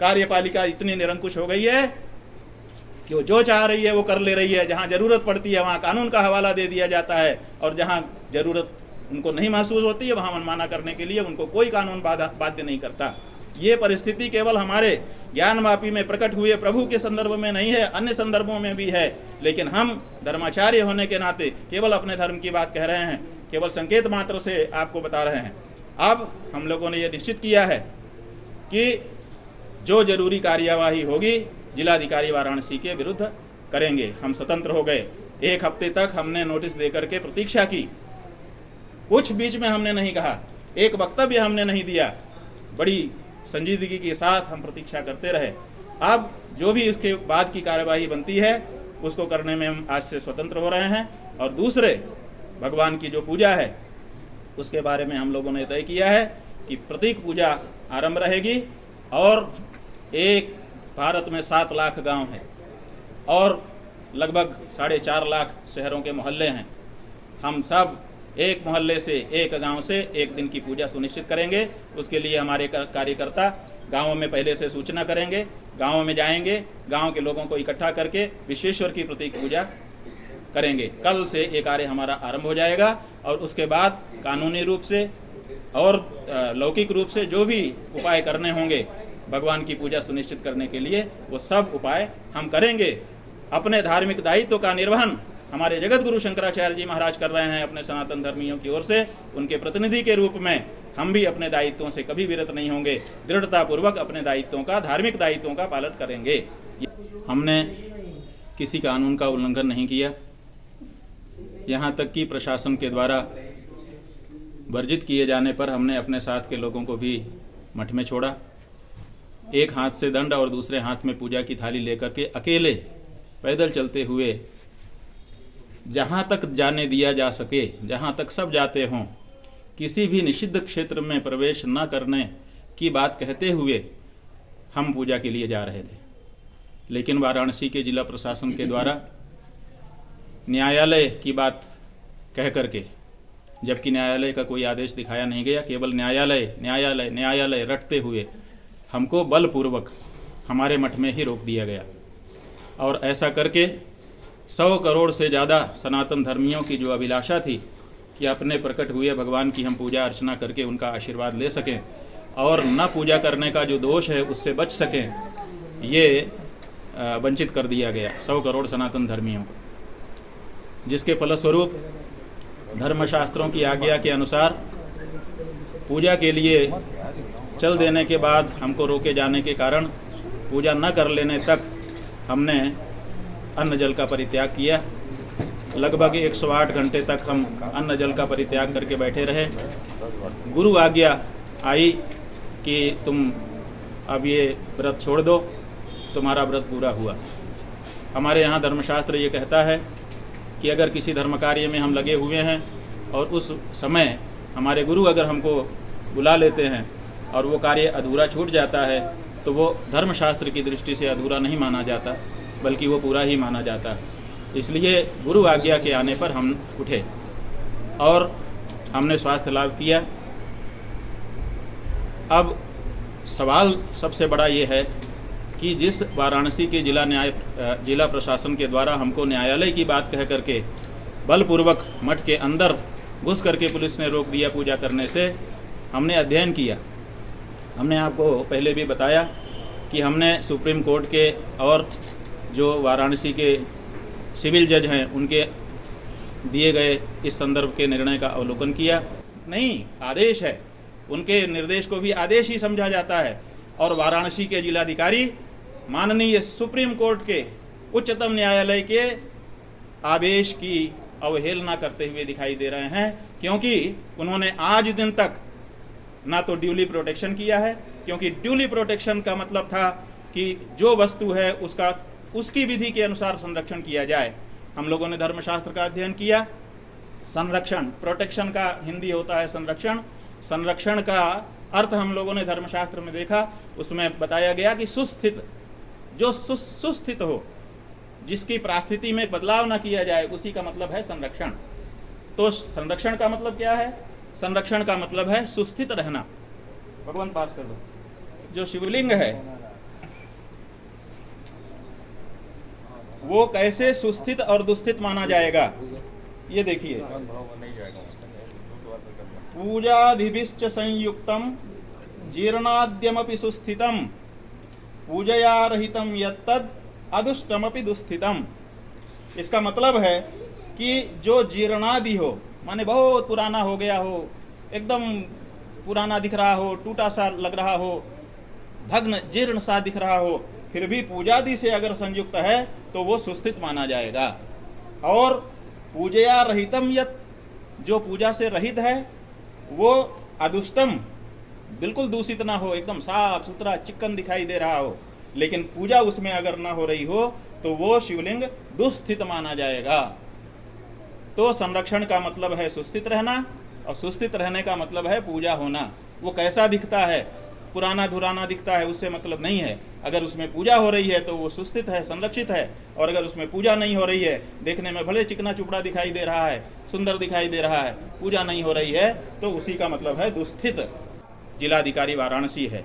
कार्यपालिका इतनी निरंकुश हो गई है कि वो जो चाह रही है वो कर ले रही है। जहाँ ज़रूरत पड़ती है वहाँ कानून का हवाला दे दिया जाता है, और जहाँ ज़रूरत उनको नहीं महसूस होती है वहाँ मनमाना करने के लिए उनको कोई कानून बाध्य नहीं करता। ये परिस्थिति केवल हमारे ज्ञानवापी में प्रकट हुए प्रभु के संदर्भ में नहीं है, अन्य संदर्भों में भी है। लेकिन हम धर्माचार्य होने के नाते केवल अपने धर्म की बात कह रहे हैं, केवल संकेत मात्र से आपको बता रहे हैं। अब हम लोगों ने ये निश्चित किया है कि जो जरूरी कार्यवाही होगी जिलाधिकारी वाराणसी के विरुद्ध करेंगे। हम स्वतंत्र हो गए। 1 हफ्ते तक हमने नोटिस देकर के प्रतीक्षा की, कुछ बीच में हमने नहीं कहा, एक वक्तव्य हमने नहीं दिया, बड़ी संजीदगी के साथ हम प्रतीक्षा करते रहे। अब जो भी उसके बाद की कार्यवाही बनती है उसको करने में हम आज से स्वतंत्र हो रहे हैं। और दूसरे, भगवान की जो पूजा है उसके बारे में हम लोगों ने तय किया है कि प्रतीक पूजा आरंभ रहेगी। और एक भारत में 7 लाख गांव हैं और लगभग 4.5 लाख शहरों के मोहल्ले हैं। हम सब एक मोहल्ले से, एक गांव से एक दिन की पूजा सुनिश्चित करेंगे। उसके लिए हमारे कार्यकर्ता गांवों में पहले से सूचना करेंगे, गांवों में जाएंगे, गांव के लोगों को इकट्ठा करके विश्वेश्वर की प्रतीक पूजा करेंगे। कल से ये कार्य हमारा आरंभ हो जाएगा और उसके बाद कानूनी रूप से और लौकिक रूप से जो भी उपाय करने होंगे भगवान की पूजा सुनिश्चित करने के लिए, वो सब उपाय हम करेंगे। अपने धार्मिक दायित्व का निर्वहन हमारे जगत गुरु शंकराचार्य जी महाराज कर रहे हैं अपने सनातन धर्मियों की ओर से। उनके प्रतिनिधि के रूप में हम भी अपने दायित्वों से कभी विरत नहीं होंगे, दृढ़तापूर्वक अपने दायित्वों का, धार्मिक दायित्वों का पालन करेंगे। हमने किसी कानून का उल्लंघन नहीं किया, यहाँ तक कि प्रशासन के द्वारा वर्जित किए जाने पर हमने अपने साथ के लोगों को भी मठ में छोड़ा। एक हाथ से दंड और दूसरे हाथ में पूजा की थाली लेकर के अकेले पैदल चलते हुए जहाँ तक जाने दिया जा सके, जहाँ तक सब जाते हों, किसी भी निषिद्ध क्षेत्र में प्रवेश न करने की बात कहते हुए हम पूजा के लिए जा रहे थे। लेकिन वाराणसी के जिला प्रशासन के द्वारा न्यायालय की बात कह करके, जबकि न्यायालय का कोई आदेश दिखाया नहीं गया, केवल न्यायालय न्यायालय न्यायालय रटते हुए हमको बलपूर्वक हमारे मठ में ही रोक दिया गया। और ऐसा करके 100 करोड़ से ज़्यादा सनातन धर्मियों की जो अभिलाषा थी कि अपने प्रकट हुए भगवान की हम पूजा अर्चना करके उनका आशीर्वाद ले सकें और न पूजा करने का जो दोष है उससे बच सकें, ये वंचित कर दिया गया 100 करोड़ सनातन धर्मियों को। जिसके फलस्वरूप धर्मशास्त्रों की आज्ञा के अनुसार पूजा के लिए चल देने के बाद हमको रोके जाने के कारण पूजा न कर लेने तक हमने अन्न जल का परित्याग किया। लगभग 108 घंटे तक हम अन्न जल का परित्याग करके बैठे रहे। गुरु आज्ञा आई कि तुम अब ये व्रत छोड़ दो, तुम्हारा व्रत पूरा हुआ। हमारे यहाँ धर्मशास्त्र ये कहता है कि अगर किसी धर्म कार्य में हम लगे हुए हैं और उस समय हमारे गुरु अगर हमको बुला लेते हैं और वो कार्य अधूरा छूट जाता है तो वो धर्मशास्त्र की दृष्टि से अधूरा नहीं माना जाता, बल्कि वो पूरा ही माना जाता है। इसलिए गुरु आज्ञा के आने पर हम उठे और हमने स्वास्थ्य लाभ किया। अब सवाल सबसे बड़ा ये है कि जिस वाराणसी के जिला प्रशासन के द्वारा हमको न्यायालय की बात कह करके बलपूर्वक मठ के अंदर घुस करके पुलिस ने रोक दिया पूजा करने से, हमने अध्ययन किया। हमने आपको पहले भी बताया कि हमने सुप्रीम कोर्ट के और जो वाराणसी के सिविल जज हैं उनके दिए गए इस संदर्भ के निर्णय का अवलोकन किया। नहीं, आदेश है, उनके निर्देश को भी आदेश ही समझा जाता है। और वाराणसी के जिलाधिकारी माननीय सुप्रीम कोर्ट के उच्चतम न्यायालय के आदेश की अवहेलना करते हुए दिखाई दे रहे हैं, क्योंकि उन्होंने आज दिन तक ना तो ड्यूली प्रोटेक्शन किया है, क्योंकि ड्यूली प्रोटेक्शन का मतलब था कि जो वस्तु है उसकी विधि के अनुसार संरक्षण किया जाए। हम लोगों ने धर्मशास्त्र का अध्ययन किया। संरक्षण, प्रोटेक्शन का हिंदी होता है संरक्षण। संरक्षण का अर्थ हम लोगों ने धर्मशास्त्र में देखा, उसमें बताया गया कि सुस्थित, जो सुस्थित हो, जिसकी परिस्थिति में बदलाव ना किया जाए, उसी का मतलब है संरक्षण। तो संरक्षण का मतलब क्या है? संरक्षण का मतलब है सुस्थित रहना। भगवान पास कर दो। जो शिवलिंग है वो कैसे सुस्थित और दुस्थित माना जाएगा। ये देखिए, पूजाधिभिश्च संयुक्तम जीर्णाद्यमपि सुस्थितम पूजया रहितम यत्तद अदुष्टमपि दुस्थितम। इसका मतलब है कि जो जीर्णादि हो, माने बहुत पुराना हो गया हो, एकदम पुराना दिख रहा हो, टूटा सा लग रहा हो, भग्न जीर्ण सा दिख रहा हो, फिर भी पूजादि से अगर संयुक्त है तो वो सुस्थित माना जाएगा। और पूजया रहितम यत्, जो पूजा से रहित है वो अदुष्टम, बिल्कुल दूषित ना हो, एकदम साफ सुथरा चिकन दिखाई दे रहा हो, लेकिन पूजा उसमें अगर ना हो रही हो तो वो शिवलिंग दुस्थित माना जाएगा। तो संरक्षण का मतलब है सुस्थित रहना, और सुस्थित रहने का मतलब है पूजा होना। वो कैसा दिखता है, पुराना धुराना दिखता है, उससे मतलब नहीं है। अगर उसमें पूजा हो रही है तो वो सुस्थित है, संरक्षित है, और अगर उसमें पूजा नहीं हो रही है, देखने में भले चिकना चुपड़ा दिखाई दे रहा है, सुंदर दिखाई दे रहा है, पूजा नहीं हो रही है, तो उसी का मतलब है दुस्थित। जिलाधिकारी वाराणसी है,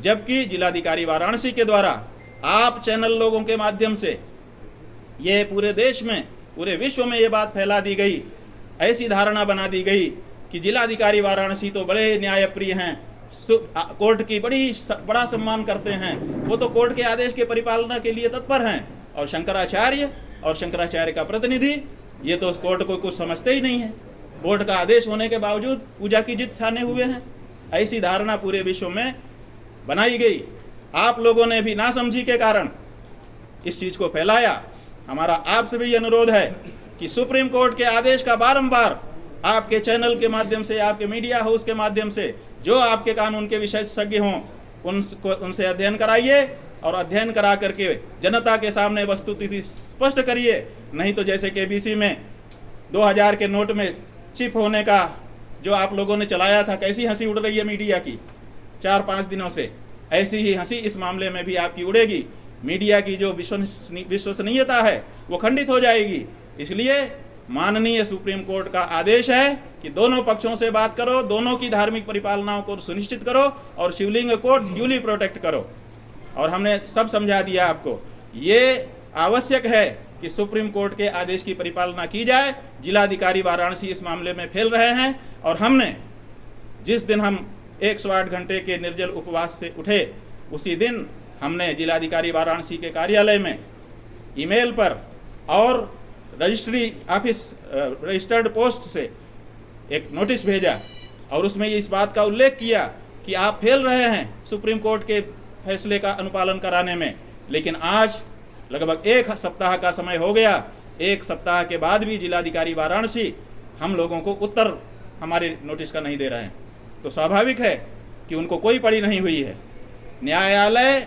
जबकि जिलाधिकारी वाराणसी के द्वारा आप चैनल लोगों के माध्यम से ये पूरे देश में, पूरे विश्व में ये बात फैला दी गई, ऐसी धारणा बना दी गई कि जिलाधिकारी वाराणसी तो बड़े न्यायप्रिय हैं, कोर्ट की बड़ा सम्मान करते हैं, वो तो कोर्ट के आदेश के परिपालना के लिए तत्पर हैं, और शंकराचार्य का प्रतिनिधि ये तो कोर्ट को कुछ समझते ही नहीं है, कोर्ट का आदेश होने के बावजूद पूजा की जिद ठाने हुए हैं। ऐसी धारणा पूरे विश्व में बनाई गई। आप लोगों ने भी नासमझी के कारण इस चीज़ को फैलाया। हमारा आपसे भी अनुरोध है कि सुप्रीम कोर्ट के आदेश का बारंबार आपके चैनल के माध्यम से, आपके मीडिया हाउस के माध्यम से जो आपके कानून के विशेषज्ञ हों उनसे अध्ययन कराइए, और अध्ययन करा करके जनता के सामने वस्तुस्थिति स्पष्ट करिए। नहीं तो जैसे केबीसी में 2000 के नोट में चिप होने का जो आप लोगों ने चलाया था, कैसी हंसी उड़ रही है मीडिया की 4-5 दिनों से, ऐसी ही हंसी इस मामले में भी आपकी उड़ेगी। मीडिया की जो विश्वसनीयता है वो खंडित हो जाएगी। इसलिए माननीय सुप्रीम कोर्ट का आदेश है कि दोनों पक्षों से बात करो, दोनों की धार्मिक परिपालनाओं को सुनिश्चित करो और शिवलिंग को ड्यूली प्रोटेक्ट करो। और हमने सब समझा दिया आपको। ये आवश्यक है कि सुप्रीम कोर्ट के आदेश की परिपालना की जाए। जिलाधिकारी वाराणसी इस मामले में फैल रहे हैं, और हमने जिस दिन हम 108 घंटे के निर्जल उपवास से उठे, उसी दिन हमने जिलाधिकारी वाराणसी के कार्यालय में ईमेल पर और रजिस्ट्री ऑफिस रजिस्टर्ड पोस्ट से एक नोटिस भेजा, और उसमें इस बात का उल्लेख किया कि आप फेल रहे हैं सुप्रीम कोर्ट के फैसले का अनुपालन कराने में। लेकिन आज लगभग 1 सप्ताह का समय हो गया, 1 सप्ताह के बाद भी जिलाधिकारी वाराणसी हम लोगों को उत्तर हमारे नोटिस का नहीं दे रहे हैं। तो स्वाभाविक है कि उनको कोई पड़ी नहीं हुई है। न्यायालय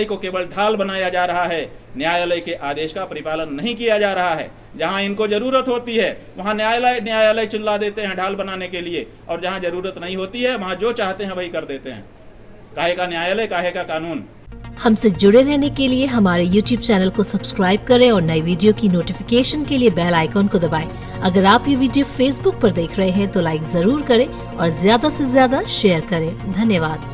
को केवल ढाल बनाया जा रहा है, न्यायालय के आदेश का परिपालन नहीं किया जा रहा है। जहां इनको ज़रूरत होती है वहां न्यायालय चिल्ला देते हैं ढाल बनाने के लिए, और जहां ज़रूरत नहीं होती है वहां जो चाहते हैं वही कर देते हैं। काहे का न्यायालय, काहे का कानून। हमसे जुड़े रहने के लिए हमारे YouTube चैनल को सब्सक्राइब करें और नई वीडियो की नोटिफिकेशन के लिए बेल आइकॉन को दबाएं। अगर आप ये वीडियो Facebook पर देख रहे हैं तो लाइक जरूर करें और ज्यादा से ज्यादा शेयर करें। धन्यवाद।